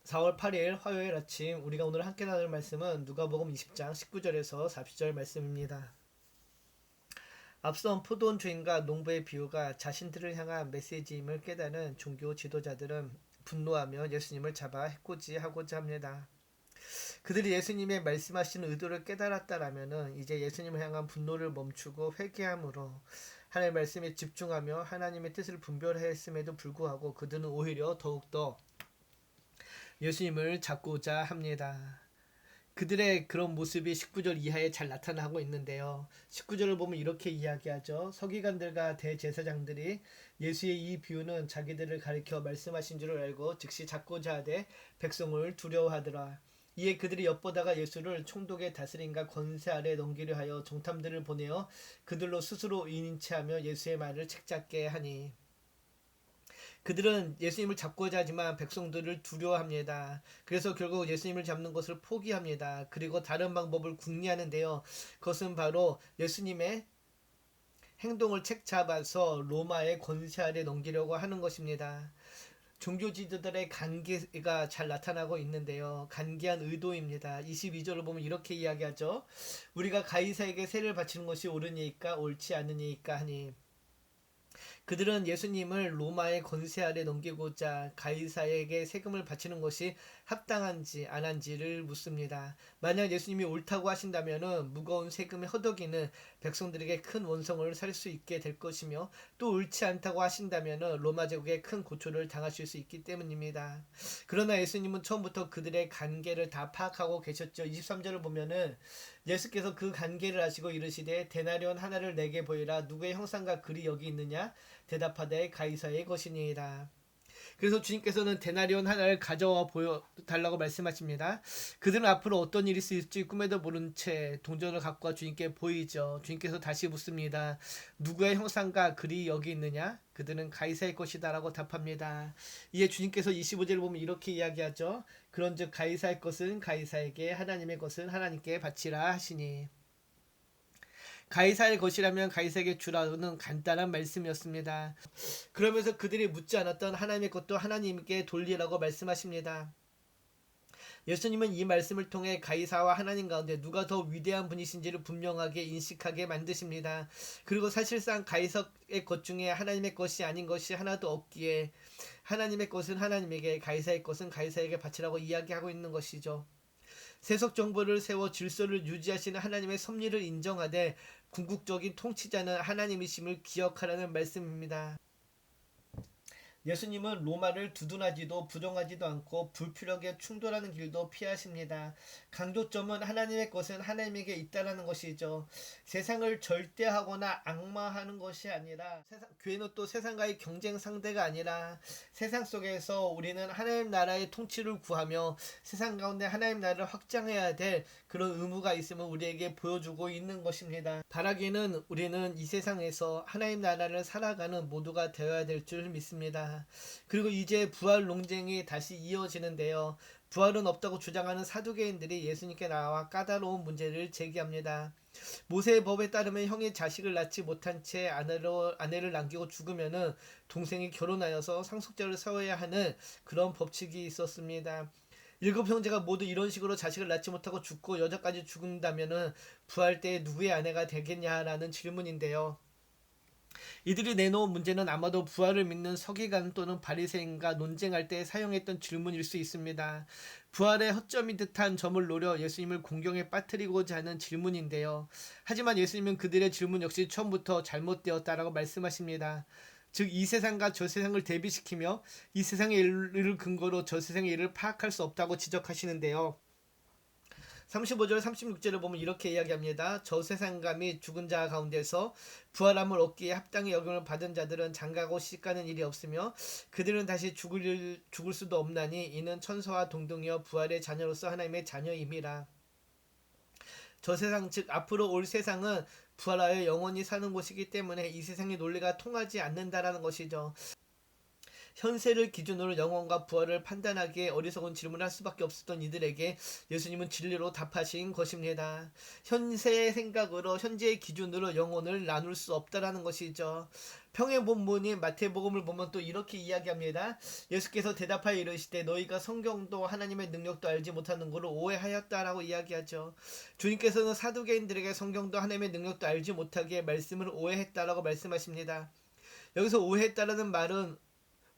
4월 8일 화요일 아침 우리가 오늘 함께 나눌 말씀은 누가복음 20장 19절에서 40절 말씀입니다. 앞선 포도원 주인과 농부의 비유가 자신들을 향한 메시지임을 깨달은 종교 지도자들은 분노하며 예수님을 잡아 해코지하고자 합니다. 그들이 예수님의 말씀하신 의도를 깨달았다라면은 이제 예수님을 향한 분노를 멈추고 회개함으로 하나님의 말씀에 집중하며 하나님의 뜻을 분별했음에도 불구하고 그들은 오히려 더욱더 예수님을 잡고자 합니다. 그들의 그런 모습이 19절 이하에 잘 나타나고 있는데요. 19절을 보면 이렇게 이야기하죠. 서기관들과 대제사장들이 예수의 이 비유는 자기들을 가리켜 말씀하신 줄을 알고 즉시 잡고자 하되 백성을 두려워하더라. 이에 그들이 엿보다가 예수를 총독의 다스림과 권세 아래 넘기려 하여 정탐들을 보내어 그들로 스스로 인인체하며 예수의 말을 책잡게 하니 그들은 예수님을 잡고자 하지만 백성들을 두려워합니다. 그래서 결국 예수님을 잡는 것을 포기합니다. 그리고 다른 방법을 궁리하는데요. 그것은 바로 예수님의 행동을 책잡아서 로마의 권세 아래 넘기려고 하는 것입니다. 종교 지도들의 간계가 잘 나타나고 있는데요. 간계한 의도입니다. 22절을 보면 이렇게 이야기하죠. 우리가 가이사에게 세를 바치는 것이 옳으니까 옳지 않으니까 하니 그들은 예수님을 로마의 권세 아래 넘기고자 가이사에게 세금을 바치는 것이 합당한지 안 한지를 묻습니다. 만약 예수님이 옳다고 하신다면 무거운 세금의 허덕이는 백성들에게 큰 원성을 살 수 있게 될 것이며 또 옳지 않다고 하신다면 로마 제국에 큰 고초를 당하실 수 있기 때문입니다. 그러나 예수님은 처음부터 그들의 관계를 다 파악하고 계셨죠. 23절을 보면은 예수께서 그 관계를 아시고 이르시되 데나리온 하나를 내게 보이라. 누구의 형상과 글이 여기 있느냐? 대답하되 가이사의 것이니이다. 그래서 주님께서는 데나리온 하나를 가져와 보여달라고 말씀하십니다. 그들은 앞으로 어떤 일이 있을지 꿈에도 모른 채 동전을 갖고 와 주님께 보이죠. 주님께서 다시 묻습니다. 누구의 형상과 글이 여기 있느냐? 그들은 가이사의 것이다 라고 답합니다. 이에 주님께서 25절을 보면 이렇게 이야기하죠. 그런즉 가이사의 것은 가이사에게 하나님의 것은 하나님께 바치라 하시니 가이사의 것이라면 가이사에게 주라는 간단한 말씀이었습니다. 그러면서 그들이 묻지 않았던 하나님의 것도 하나님께 돌리라고 말씀하십니다. 예수님은 이 말씀을 통해 가이사와 하나님 가운데 누가 더 위대한 분이신지를 분명하게 인식하게 만드십니다. 그리고 사실상 가이사의 것 중에 하나님의 것이 아닌 것이 하나도 없기에 하나님의 것은 하나님에게 가이사의 것은 가이사에게 바치라고 이야기하고 있는 것이죠. 세속 정부를 세워 질서를 유지하시는 하나님의 섭리를 인정하되 궁극적인 통치자는 하나님이심을 기억하라는 말씀입니다. 예수님은 로마를 두둔하지도 부정하지도 않고 불필요하게 충돌하는 길도 피하십니다. 강조점은 하나님의 것은 하나님에게 있다라는 것이죠. 세상을 절대하거나 악마하는 것이 아니라 교회는 또 세상과의 경쟁 상대가 아니라 세상 속에서 우리는 하나님 나라의 통치를 구하며 세상 가운데 하나님 나라를 확장해야 될 그런 의무가 있음을 우리에게 보여주고 있는 것입니다. 바라기는 우리는 이 세상에서 하나님 나라를 살아가는 모두가 되어야 될 줄 믿습니다. 그리고 이제 부활 논쟁이 다시 이어지는데요. 부활은 없다고 주장하는 사두개인들이 예수님께 나와 까다로운 문제를 제기합니다. 모세의 법에 따르면 형이 자식을 낳지 못한 채 아내를 남기고 죽으면은 동생이 결혼하여서 상속자를 세워야 하는 그런 법칙이 있었습니다. 7형제가 모두 이런 식으로 자식을 낳지 못하고 죽고 여자까지 죽는다면은 부활 때 누구의 아내가 되겠냐라는 질문인데요. 이들이 내놓은 문제는 아마도 부활을 믿는 서기관 또는 바리새인과 논쟁할 때 사용했던 질문일 수 있습니다. 부활의 허점인 듯한 점을 노려 예수님을 공경에 빠뜨리고자 하는 질문인데요. 하지만 예수님은 그들의 질문 역시 처음부터 잘못되었다라고 말씀하십니다. 즉 이 세상과 저 세상을 대비시키며 이 세상의 일을 근거로 저 세상의 일을 파악할 수 없다고 지적하시는데요. 35절 36절을 보면 이렇게 이야기합니다. 저 세상과 및 죽은 자 가운데서 부활함을 얻기에 합당히 여김을 받은 자들은 장가고 시집가는 일이 없으며 그들은 다시 죽을 수도 없나니 이는 천사와 동등이여 부활의 자녀로서 하나님의 자녀임이라. 저 세상 즉 앞으로 올 세상은 부활하여 영원히 사는 곳이기 때문에 이 세상의 논리가 통하지 않는다라는 것이죠. 현세를 기준으로 영혼과 부활을 판단하기에 어리석은 질문을 할 수밖에 없었던 이들에게 예수님은 진리로 답하신 것입니다. 현세의 생각으로 현재의 기준으로 영혼을 나눌 수 없다라는 것이죠. 평행 본문인 마태복음을 보면 또 이렇게 이야기합니다. 예수께서 대답하여 이르시되 너희가 성경도 하나님의 능력도 알지 못하는 것을 오해하였다라고 이야기하죠. 주님께서는 사두개인들에게 성경도 하나님의 능력도 알지 못하게 말씀을 오해했다라고 말씀하십니다. 여기서 오해했다라는 말은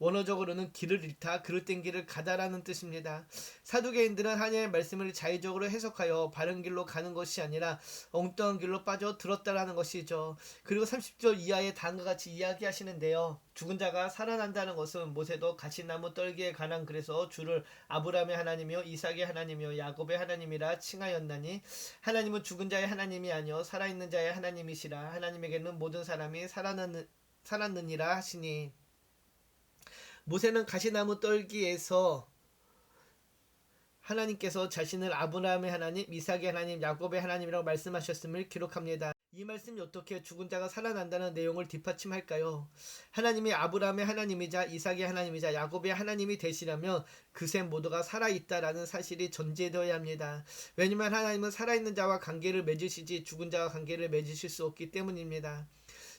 원어적으로는 길을 잃다, 그릇된 길을 가다라는 뜻입니다. 사두개인들은 하나님의 말씀을 자의적으로 해석하여 바른 길로 가는 것이 아니라 엉뚱한 길로 빠져 들었다라는 것이죠. 그리고 30절 이하의 다음과 같이 이야기하시는데요. 죽은 자가 살아난다는 것은 모세도 가시나무 떨기에 관한 그래서 주를 아브라함의 하나님이요 이삭의 하나님이요 야곱의 하나님이라 칭하였나니 하나님은 죽은 자의 하나님이 아니요 살아있는 자의 하나님이시라. 하나님에게는 모든 사람이 살았느니라 하시니 모세는 가시나무 떨기에서 하나님께서 자신을 아브라함의 하나님, 이삭의 하나님, 야곱의 하나님이라고 말씀하셨음을 기록합니다. 이 말씀이 어떻게 죽은 자가 살아난다는 내용을 뒷받침할까요? 하나님이 아브라함의 하나님이자 이삭의 하나님이자 야곱의 하나님이 되시려면 그셋 모두가 살아있다라는 사실이 전제되어야 합니다. 왜냐하면 하나님은 살아있는 자와 관계를 맺으시지 죽은 자와 관계를 맺으실 수 없기 때문입니다.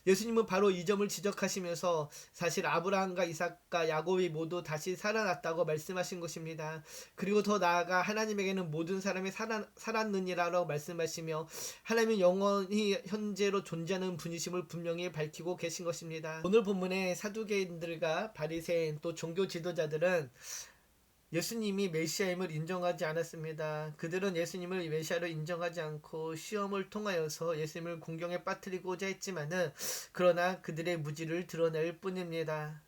예수님은 바로 이 점을 지적하시면서 사실 아브라함과 이삭과 야곱이 모두 다시 살아났다고 말씀하신 것입니다. 그리고 더 나아가 하나님에게는 모든 사람이 살았느니라고 말씀하시며 하나님은 영원히 현재로 존재하는 분이심을 분명히 밝히고 계신 것입니다. 오늘 본문의 사두개인들과 바리새인 또 종교 지도자들은 예수님이 메시아임을 인정하지 않았습니다. 그들은 예수님을 메시아로 인정하지 않고 시험을 통하여서 예수님을 공경에 빠뜨리고자 했지만은 그러나 그들의 무지를 드러낼 뿐입니다.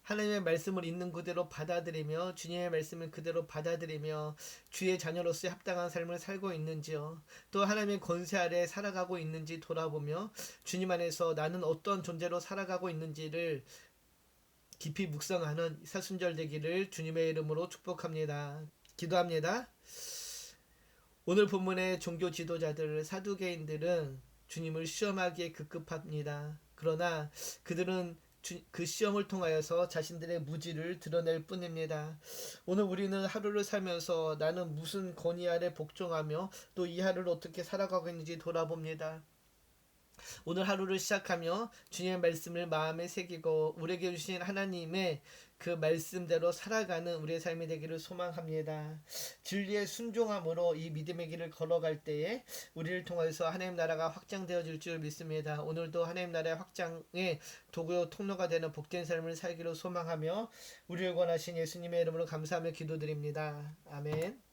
하나님의 말씀을 있는 그대로 받아들이며 주님의 말씀을 그대로 받아들이며 주의 자녀로서의 합당한 삶을 살고 있는지요. 또 하나님의 권세 아래 살아가고 있는지 돌아보며 주님 안에서 나는 어떤 존재로 살아가고 있는지를 깊이 묵상하는 사순절 되기를 주님의 이름으로 축복합니다. 기도합니다. 오늘 본문의 종교 지도자들, 사두개인들은 주님을 시험하기에 급급합니다. 그러나 그들은 그 시험을 통하여서 자신들의 무지를 드러낼 뿐입니다. 오늘 우리는 하루를 살면서 나는 무슨 권위 아래 복종하며 또 이 하루를 어떻게 살아가고 있는지 돌아봅니다. 오늘 하루를 시작하며 주님의 말씀을 마음에 새기고 우리에게 주신 하나님의 그 말씀대로 살아가는 우리의 삶이 되기를 소망합니다. 진리의 순종함으로 이 믿음의 길을 걸어갈 때에 우리를 통해서 하나님 나라가 확장되어질 줄 믿습니다. 오늘도 하나님 나라의 확장의 도구요 통로가 되는 복된 삶을 살기를 소망하며 우리를 권하신 예수님의 이름으로 감사하며 기도드립니다. 아멘.